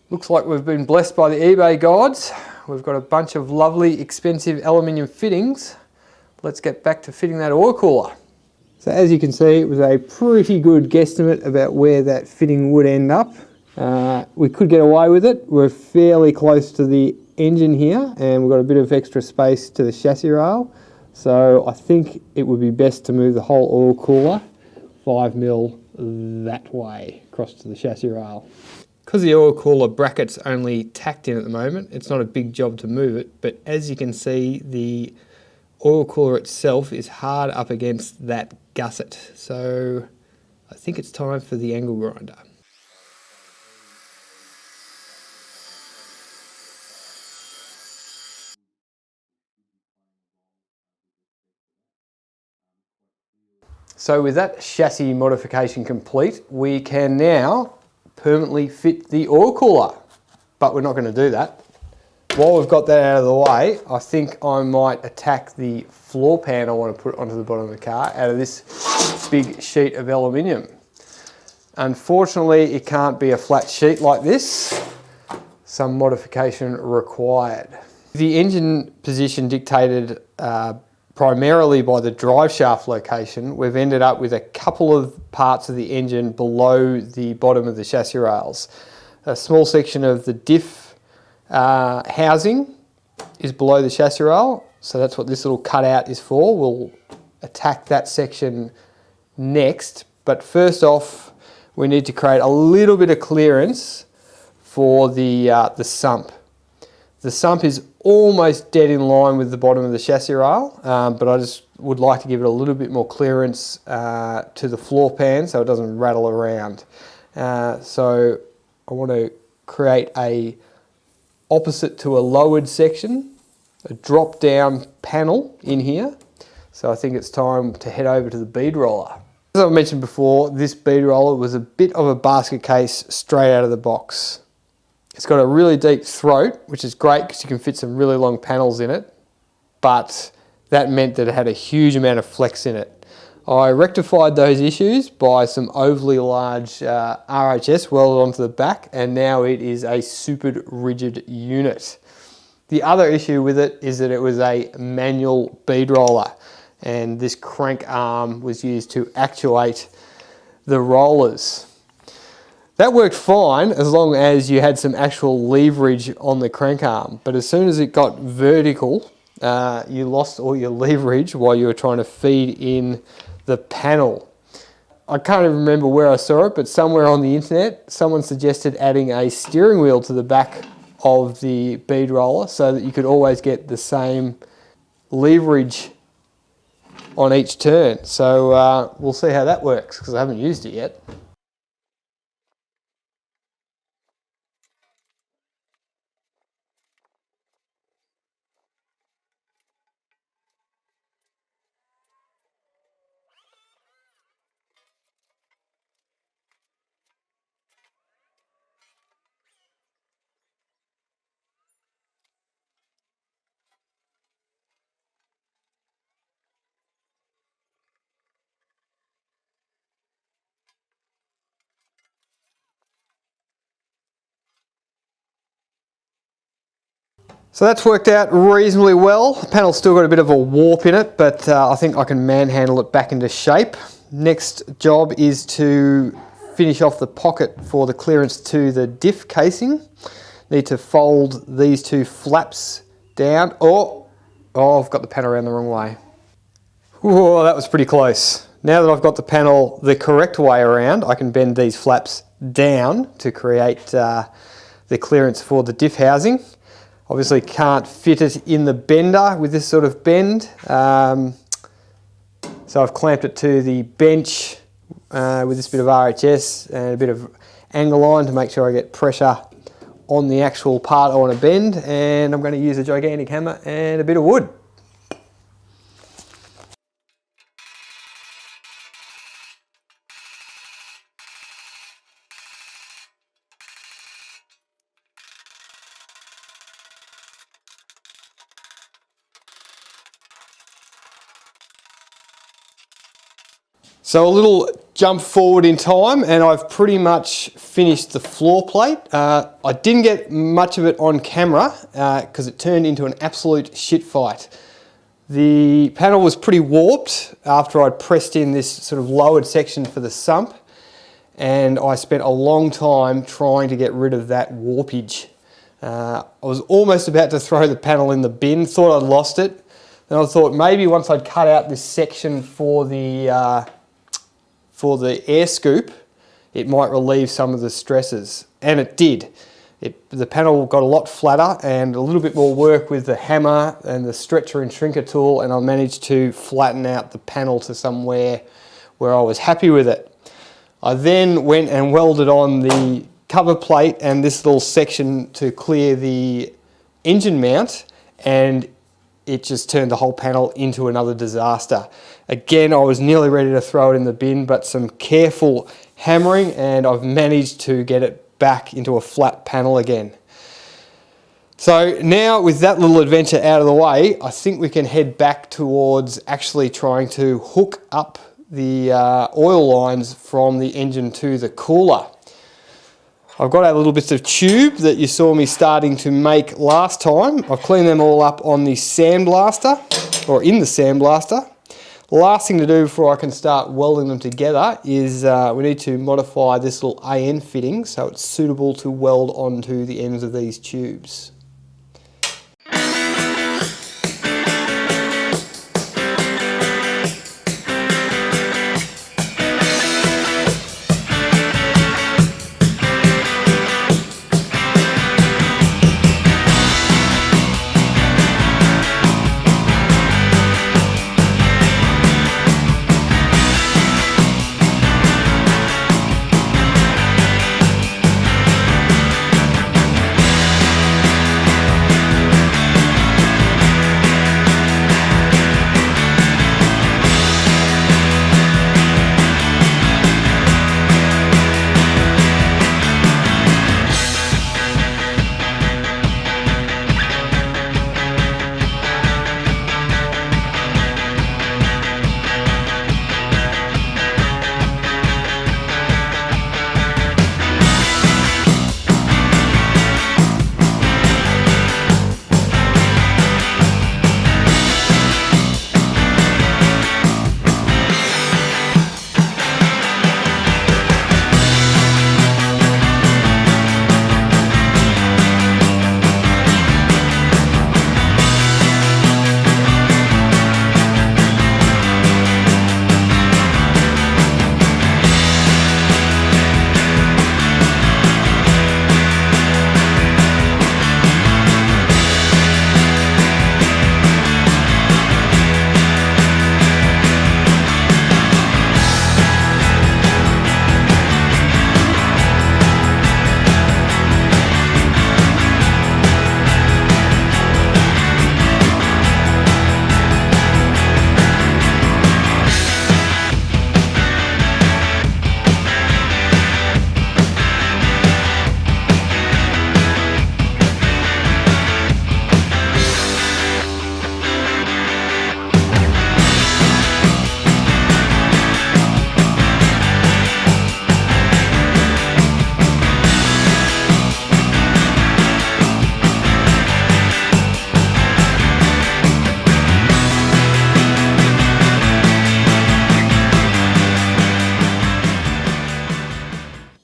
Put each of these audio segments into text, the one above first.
Looks like we've been blessed by the eBay gods. We've got a bunch of lovely, expensive aluminium fittings. Let's get back to fitting that oil cooler. So as you can see, it was a pretty good guesstimate about where that fitting would end up. We could get away with it. We're fairly close to the engine here, and we've got a bit of extra space to the chassis rail. So I think it would be best to move the whole oil cooler 5mm that way across to the chassis rail. Because the oil cooler bracket's only tacked in at the moment, it's not a big job to move it, but as you can see, the oil cooler itself is hard up against that gusset. So I think it's time for the angle grinder. So with that chassis modification complete, we can now permanently fit the oil cooler, but we're not going to do that. While we've got that out of the way, I think I might attack the floor pan I want to put onto the bottom of the car out of this big sheet of aluminium. Unfortunately, it can't be a flat sheet like this. Some modification required. The engine position dictated primarily by the drive shaft location, we've ended up with a couple of parts of the engine below the bottom of the chassis rails. A small section of the diff housing is below the chassis rail, so that's what this little cutout is for. We'll attack that section next, but first off we need to create a little bit of clearance for the sump. The sump is almost dead in line with the bottom of the chassis rail, but I just would like to give it a little bit more clearance to the floor pan so it doesn't rattle around. So I want to create a opposite to a lowered section, a drop down panel in here. So I think it's time to head over to the bead roller. As I mentioned before, this bead roller was a bit of a basket case straight out of the box. It's got a really deep throat, which is great because you can fit some really long panels in it, but that meant that it had a huge amount of flex in it. I rectified those issues by some overly large RHS welded onto the back, and now it is a super rigid unit. The other issue with it is that it was a manual bead roller, and this crank arm was used to actuate the rollers. That worked fine as long as you had some actual leverage on the crank arm, but as soon as it got vertical, you lost all your leverage while you were trying to feed in the panel. I can't even remember where I saw it, but somewhere on the internet, someone suggested adding a steering wheel to the back of the bead roller so that you could always get the same leverage on each turn. So we'll see how that works because I haven't used it yet. So that's worked out reasonably well. The panel's still got a bit of a warp in it, but I think I can manhandle it back into shape. Next job is to finish off the pocket for the clearance to the diff casing. Need to fold these two flaps down. Oh, I've got the panel around the wrong way. Whoa, that was pretty close. Now that I've got the panel the correct way around, I can bend these flaps down to create the clearance for the diff housing. Obviously can't fit it in the bender with this sort of bend, so I've clamped it to the bench with this bit of RHS and a bit of angle line to make sure I get pressure on the actual part I want to bend, and I'm going to use a gigantic hammer and a bit of wood. So a little jump forward in time, and I've pretty much finished the floor plate. I didn't get much of it on camera because it turned into an absolute shit fight. The panel was pretty warped after I'd pressed in this sort of lowered section for the sump, and I spent a long time trying to get rid of that warpage. I was almost about to throw the panel in the bin, thought I'd lost it. Then I thought maybe once I'd cut out this section for the air scoop, it might relieve some of the stresses, and it did. The panel got a lot flatter, and a little bit more work with the hammer and the stretcher and shrinker tool, and I managed to flatten out the panel to somewhere where I was happy with it. I then went and welded on the cover plate and this little section to clear the engine mount, and it just turned the whole panel into another disaster. Again, I was nearly ready to throw it in the bin, but some careful hammering and I've managed to get it back into a flat panel again. So now with that little adventure out of the way, I think we can head back towards actually trying to hook up the oil lines from the engine to the cooler. I've got our little bits of tube that you saw me starting to make last time. I've cleaned them all up on the sandblaster, or in the sandblaster. Last thing to do before I can start welding them together is we need to modify this little AN fitting so it's suitable to weld onto the ends of these tubes.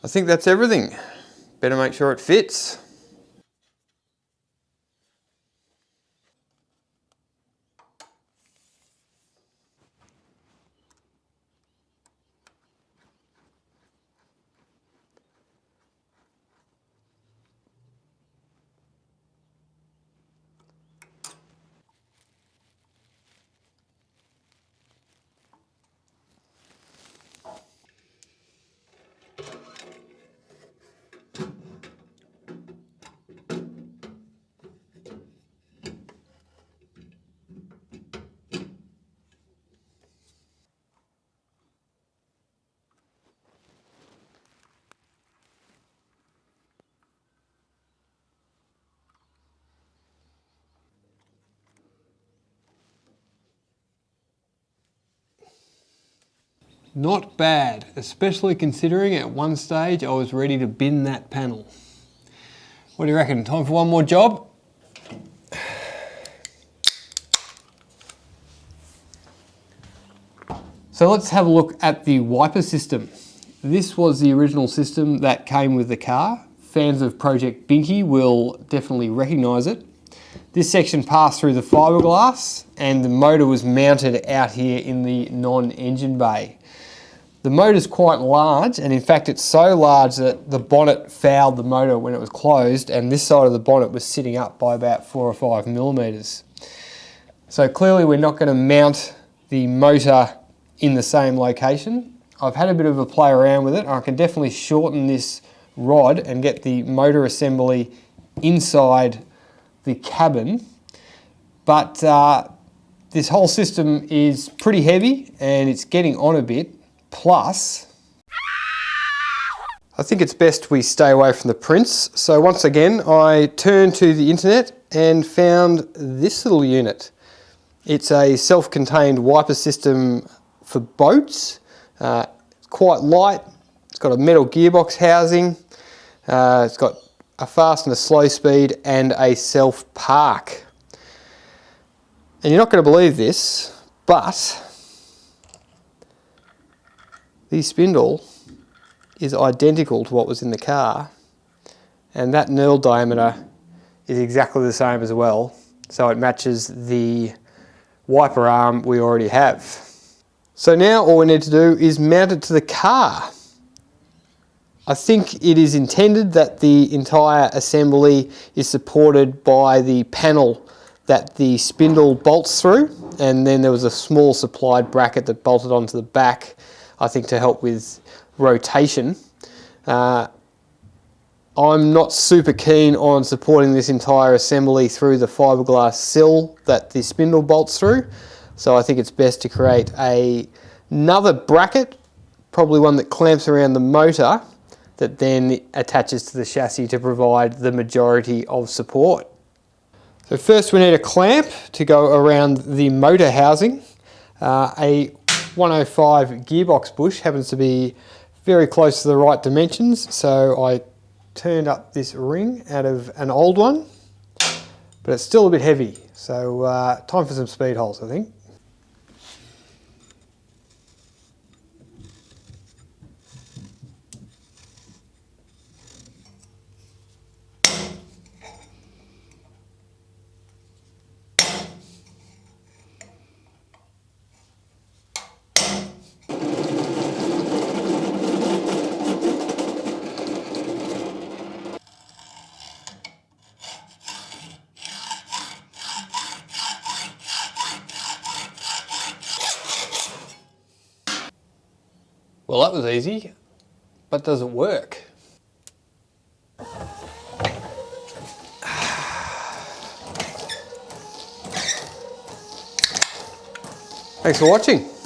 I think that's everything. Better make sure it fits. Not bad, especially considering at one stage I was ready to bin that panel. What do you reckon? Time for one more job? So let's have a look at the wiper system. This was the original system that came with the car. Fans of Project Binky will definitely recognise it. This section passed through the fiberglass and the motor was mounted out here in the non-engine bay. The motor is quite large, and in fact it's so large that the bonnet fouled the motor when it was closed, and this side of the bonnet was sitting up by about 4 or 5 millimetres. So clearly we're not going to mount the motor in the same location. I've had a bit of a play around with it. I can definitely shorten this rod and get the motor assembly inside the cabin, but this whole system is pretty heavy and it's getting on a bit. Plus, I think it's best we stay away from the prints. So once again, I turned to the internet and found this little unit. It's a self-contained wiper system for boats. It's quite light. It's got a metal gearbox housing. It's got a fast and a slow speed and a self-park. And you're not going to believe this, but the spindle is identical to what was in the car, and that knurl diameter is exactly the same as well, so it matches the wiper arm we already have. So now all we need to do is mount it to the car. I think it is intended that the entire assembly is supported by the panel that the spindle bolts through, and then there was a small supplied bracket that bolted onto the back, I think to help with rotation. I'm not super keen on supporting this entire assembly through the fiberglass sill that the spindle bolts through, so I think it's best to create another bracket, probably one that clamps around the motor, that then attaches to the chassis to provide the majority of support. So first we need a clamp to go around the motor housing. A 105 gearbox bush happens to be very close to the right dimensions, so I turned up this ring out of an old one, but it's still a bit heavy, so time for some speed holes, I think. Well, that was easy, but does it work? Thanks for watching.